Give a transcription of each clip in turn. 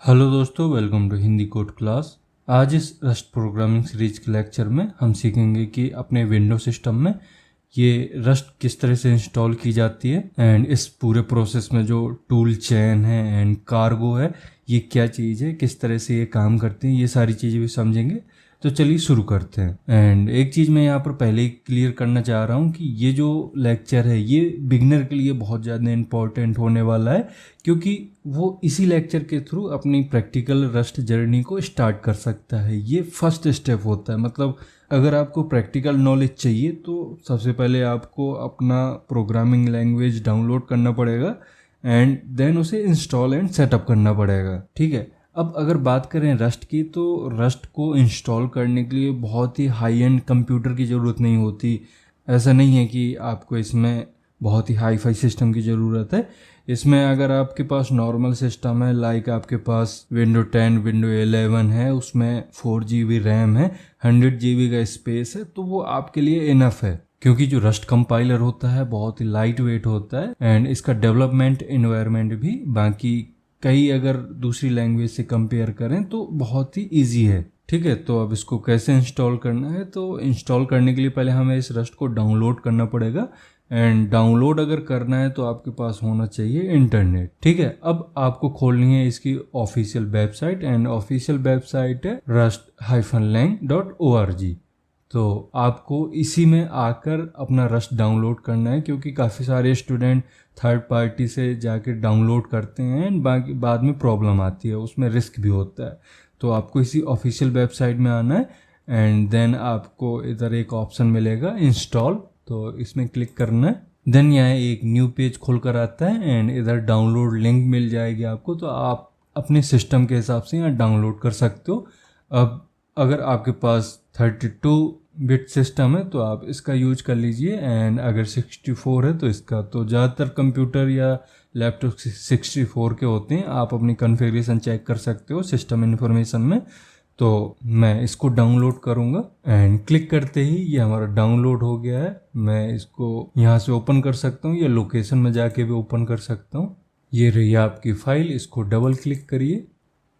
Hello दोस्तों, welcome to Hindi code class. आज इस रस्ट प्रोग्रामिंग सीरीज के लेक्चर में हम सीखेंगे कि अपने विंडो सिस्टम में ये रस्ट किस तरह से इंस्टॉल की जाती है एंड इस पूरे प्रोसेस में जो टूल चेन है एंड कार्गो है ये क्या चीज़ है, किस तरह से ये काम करते हैं, ये सारी चीज़ें भी समझेंगे। तो चलिए शुरू करते हैं। एंड एक चीज़ मैं यहाँ पर पहले ही क्लियर करना चाह रहा हूँ कि ये जो लेक्चर है ये बिगनर के लिए बहुत ज़्यादा इम्पोर्टेंट होने वाला है, क्योंकि वो इसी लेक्चर के थ्रू अपनी प्रैक्टिकल रस्ट जर्नी को स्टार्ट कर सकता है। ये फर्स्ट स्टेप होता है। मतलब अगर आपको प्रैक्टिकल नॉलेज चाहिए तो सबसे पहले आपको अपना प्रोग्रामिंग लैंग्वेज डाउनलोड करना पड़ेगा एंड देन उसे इंस्टॉल एंड सेटअप करना पड़ेगा। ठीक है। अब अगर बात करें रस्ट की, तो रस्ट को इंस्टॉल करने के लिए बहुत ही हाई एंड कंप्यूटर की ज़रूरत नहीं होती। ऐसा नहीं है कि आपको इसमें बहुत ही हाई फाई सिस्टम की ज़रूरत है। इसमें अगर आपके पास नॉर्मल सिस्टम है, लाइक आपके पास विंडो 10 विंडो 11 है, उसमें 4 GB रैम है, 100 GB का स्पेस है, तो वो आपके लिए इनफ है। क्योंकि जो रस्ट कंपाइलर होता है बहुत ही लाइट वेट होता है एंड इसका डेवलपमेंट इन्वायरमेंट भी बाकी कई अगर दूसरी लैंग्वेज से कंपेयर करें तो बहुत ही इजी है। ठीक है। तो अब इसको कैसे इंस्टॉल करना है, तो इंस्टॉल करने के लिए पहले हमें इस रस्ट को डाउनलोड करना पड़ेगा एंड डाउनलोड अगर करना है तो आपके पास होना चाहिए इंटरनेट। ठीक है। अब आपको खोलनी है इसकी official website and official website है rust-lang.org। तो आपको इसी में आकर अपना रस्ट डाउनलोड करना है, क्योंकि काफ़ी सारे स्टूडेंट थर्ड पार्टी से जाके डाउनलोड करते हैं एंड बाकी बाद में प्रॉब्लम आती है, उसमें रिस्क भी होता है। तो आपको इसी ऑफिशियल वेबसाइट में आना है एंड देन आपको इधर एक ऑप्शन मिलेगा इंस्टॉल, तो इसमें क्लिक करना है। देन यहाँ एक न्यू पेज खुल कर आता है एंड इधर डाउनलोड लिंक मिल जाएगी आपको, तो आप अपने सिस्टम के हिसाब से यहाँ डाउनलोड कर सकते हो। अब अगर आपके पास 32 बिट सिस्टम है तो आप इसका यूज कर लीजिए एंड अगर 64 है तो इसका। तो ज़्यादातर कंप्यूटर या लैपटॉप 64 के होते हैं। आप अपनी कॉन्फ़िगरेशन चेक कर सकते हो सिस्टम इन्फॉर्मेशन में। तो मैं इसको डाउनलोड करूँगा एंड क्लिक करते ही ये हमारा डाउनलोड हो गया है। मैं इसको यहाँ से ओपन कर सकता हूँ या लोकेशन में जाके भी ओपन कर सकता हूँ। ये रही आपकी फ़ाइल, इसको डबल क्लिक करिए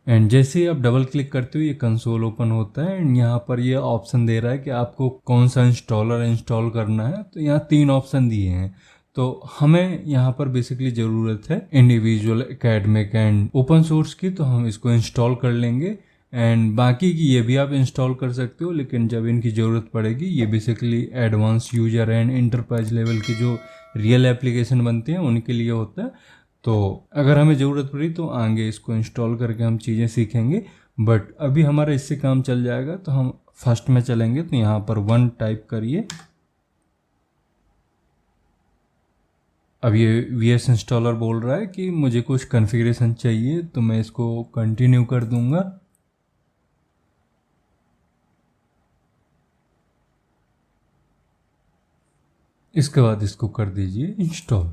एंड जैसे ही आप डबल क्लिक करते हो ये कंसोल ओपन होता है एंड यहाँ पर ये ऑप्शन दे रहा है कि आपको कौन सा इंस्टॉलर इंस्टॉल करना है। तो यहाँ 3 ऑप्शन दिए हैं, तो हमें यहाँ पर बेसिकली ज़रूरत है individual, academic and open source की, तो हम इसको इंस्टॉल कर लेंगे एंड बाकी की ये भी आप इंस्टॉल कर सकते हो, लेकिन जब इनकी ज़रूरत पड़ेगी। ये basically advance user and enterprise level के जो रियल एप्लीकेशन बनते हैं उनके लिए होता है। तो अगर हमें ज़रूरत पड़ी तो आगे इसको इंस्टॉल करके हम चीज़ें सीखेंगे, बट अभी हमारा इससे काम चल जाएगा। तो हम फर्स्ट में चलेंगे, तो यहाँ पर 1 टाइप करिए। अब ये VS इंस्टॉलर बोल रहा है कि मुझे कुछ कॉन्फ़िगरेशन चाहिए, तो मैं इसको कंटिन्यू कर दूंगा। इसके बाद इसको कर दीजिए इंस्टॉल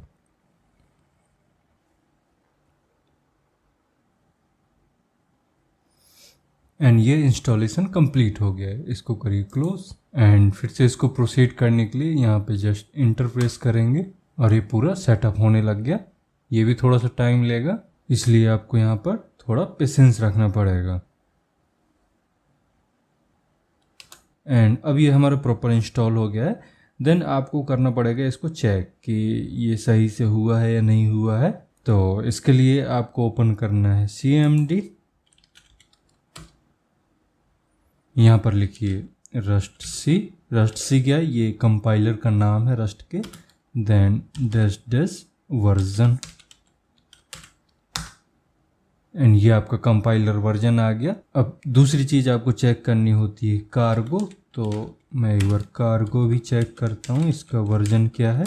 एंड ये इंस्टॉलेशन कंप्लीट हो गया है। इसको करिए क्लोज एंड फिर से इसको प्रोसीड करने के लिए यहाँ पे जस्ट इंटरप्रेस करेंगे और ये पूरा सेटअप होने लग गया। ये भी थोड़ा सा टाइम लेगा, इसलिए आपको यहाँ पर थोड़ा पेशेंस रखना पड़ेगा। एंड अब ये हमारा प्रॉपर इंस्टॉल हो गया है। देन आपको करना पड़ेगा इसको चेक कि ये सही से हुआ है या नहीं हुआ है। तो इसके लिए आपको ओपन करना है CMD, यहाँ पर लिखिए रस्ट सी क्या है, ये कंपाइलर का नाम है रस्ट के। देन डैश वर्जन एंड ये आपका कंपाइलर वर्जन आ गया। अब दूसरी चीज़ आपको चेक करनी होती है कार्गो, तो मैं एक बार कार्गो भी चेक करता हूँ इसका वर्जन क्या है।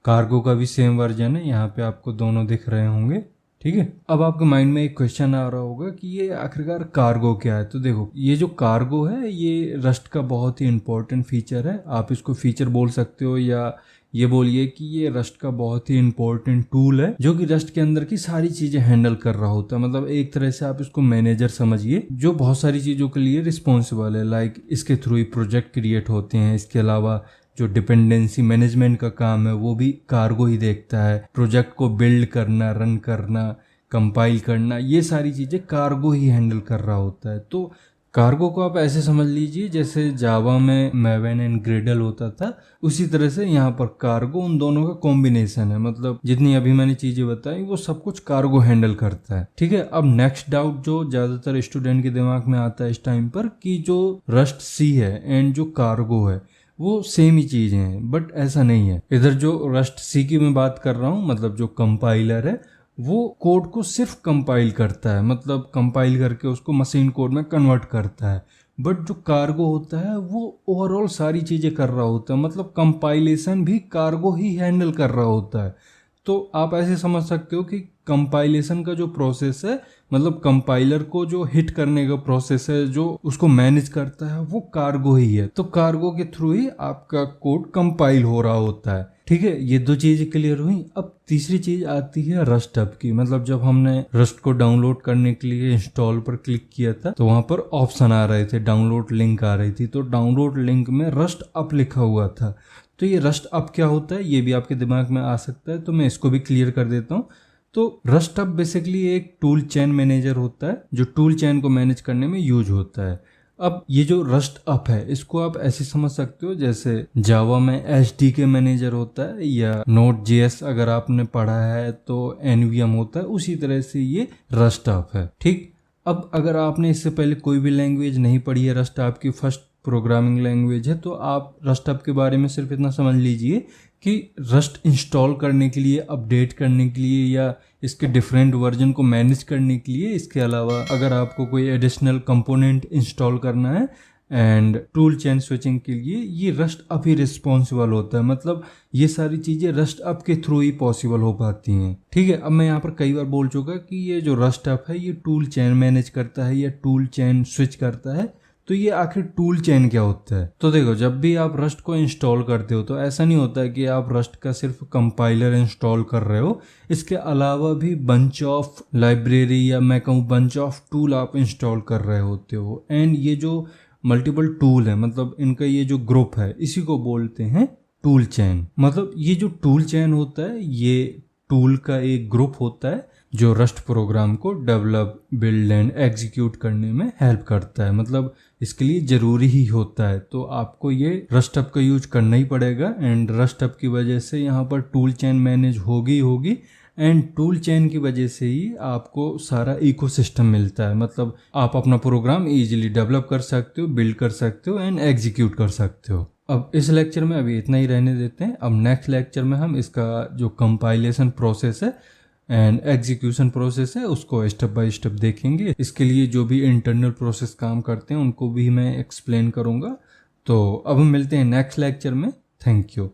कार्गो का भी सेम वर्जन है, यहाँ पे आपको दोनों दिख रहे होंगे। ठीक है। अब आपके माइंड में एक क्वेश्चन आ रहा होगा कि ये आखिरकार कार्गो क्या है। तो देखो, ये जो कार्गो है ये रस्ट का बहुत ही इंपॉर्टेंट फीचर है। आप इसको फीचर बोल सकते हो या ये बोलिए कि ये रस्ट का बहुत ही इंपॉर्टेंट टूल है जो कि रस्ट के अंदर की सारी चीज़ें हैंडल कर रहा होता है। मतलब एक तरह से आप इसको मैनेजर समझिए जो बहुत सारी चीज़ों के लिए रिस्पॉन्सिबल है। लाइक इसके थ्रू ही प्रोजेक्ट क्रिएट होते हैं। इसके अलावा जो डिपेंडेंसी मैनेजमेंट का काम है वो भी कार्गो ही देखता है। प्रोजेक्ट को बिल्ड करना, रन करना, कंपाइल करना, ये सारी चीज़ें कार्गो ही हैंडल कर रहा होता है। तो कार्गो को आप ऐसे समझ लीजिए जैसे जावा में मैवन एंड ग्रेडल होता था, उसी तरह से यहाँ पर कार्गो उन दोनों का कॉम्बिनेशन है। मतलब जितनी अभी मैंने चीजें बताई वो सब कुछ कार्गो हैंडल करता है। ठीक है, अब नेक्स्ट डाउट जो ज्यादातर स्टूडेंट के दिमाग में आता है इस टाइम पर कि जो रस्ट सी है एंड जो कार्गो है वो सेम ही चीजें हैं, बट ऐसा नहीं है। इधर जो रस्ट सी की मैं बात कर रहा हूँ, मतलब जो कंपाइलर है वो कोड को सिर्फ कंपाइल करता है, मतलब कंपाइल करके उसको मशीन कोड में कन्वर्ट करता है। बट जो कार्गो होता है वो ओवरऑल सारी चीज़ें कर रहा होता है, मतलब कंपाइलेशन भी कार्गो ही हैंडल कर रहा होता है। तो आप ऐसे समझ सकते हो कि कंपाइलेशन का जो प्रोसेस है, मतलब कंपाइलर को जो हिट करने का प्रोसेस है, जो उसको मैनेज करता है, वो कार्गो ही है। तो कार्गो के थ्रू ही आपका कोड कंपाइल हो रहा होता है। ठीक है, ये दो चीजें क्लियर हुई। अब तीसरी चीज आती है रस्ट अप की। मतलब जब हमने रस्ट को डाउनलोड करने के लिए इंस्टॉल पर क्लिक किया था तो वहां पर ऑप्शन आ रहे थे, डाउनलोड लिंक आ रही थी, तो डाउनलोड लिंक में रस्ट अप लिखा हुआ था। तो ये रस्ट अप क्या होता है ये भी आपके दिमाग में आ सकता है, तो मैं इसको भी क्लियर कर देता हूँ। तो रस्ट अप बेसिकली एक टूल चेन मैनेजर होता है जो टूल चेन को मैनेज करने में यूज होता है। अब ये जो रस्ट अप है इसको आप ऐसे समझ सकते हो जैसे जावा में एचडीके मैनेजर होता है, या नोड जेएस अगर आपने पढ़ा है तो एनवीएम होता है, उसी तरह से ये रस्ट अप है। ठीक, अब अगर आपने इससे पहले कोई भी लैंग्वेज नहीं पढ़ी है, रस्ट आपकी फर्स्ट प्रोग्रामिंग लैंग्वेज है, तो आप रस्ट अप के बारे में सिर्फ इतना समझ लीजिए कि रस्ट इंस्टॉल करने के लिए, अपडेट करने के लिए, या इसके डिफरेंट वर्जन को मैनेज करने के लिए, इसके अलावा अगर आपको कोई एडिशनल कंपोनेंट इंस्टॉल करना है एंड टूल चेन स्विचिंग के लिए, ये रस्ट अप ही रिस्पॉन्सिबल होता है। मतलब ये सारी चीज़ें रस्ट अप के थ्रू ही पॉसिबल हो पाती हैं। ठीक है, अब मैं यहाँ पर कई बार बोल चुका कि ये जो रस्ट अप है ये टूल चेन मैनेज करता है या टूल चेन स्विच करता है। तो ये आखिर टूल चेन क्या होता है? तो देखो, जब भी आप रस्ट को इंस्टॉल करते हो तो ऐसा नहीं होता है कि आप रस्ट का सिर्फ कंपाइलर इंस्टॉल कर रहे हो, इसके अलावा भी बंच ऑफ लाइब्रेरी या मैं कहूँ बंच ऑफ टूल आप इंस्टॉल कर रहे होते हो। एंड ये जो मल्टीपल टूल है, मतलब इनका ये जो ग्रुप है, इसी को बोलते हैं टूल चेन। मतलब ये जो टूल चेन होता है ये टूल का एक ग्रुप होता है जो रस्ट प्रोग्राम को डेवलप, बिल्ड एंड एग्जीक्यूट करने में हेल्प करता है। मतलब इसके लिए ज़रूरी ही होता है, तो आपको ये रस्ट अप का यूज करना ही पड़ेगा। एंड रस्ट अप की वजह से यहाँ पर टूल चेन मैनेज होगी एंड टूल चेन की वजह से ही आपको सारा इकोसिस्टम मिलता है। मतलब आप अपना प्रोग्राम इजीली डेवलप कर सकते हो, बिल्ड कर सकते हो एंड एग्जीक्यूट कर सकते हो। अब इस लेक्चर में अभी इतना ही रहने देते हैं। अब नेक्स्ट लेक्चर में हम इसका जो कंपाइलेशन प्रोसेस है एंड एग्जीक्यूशन प्रोसेस है उसको स्टेप बाय स्टेप देखेंगे। इसके लिए जो भी इंटरनल प्रोसेस काम करते हैं उनको भी मैं एक्सप्लेन करूंगा। तो अब हम मिलते हैं नेक्स्ट लेक्चर में। Thank you.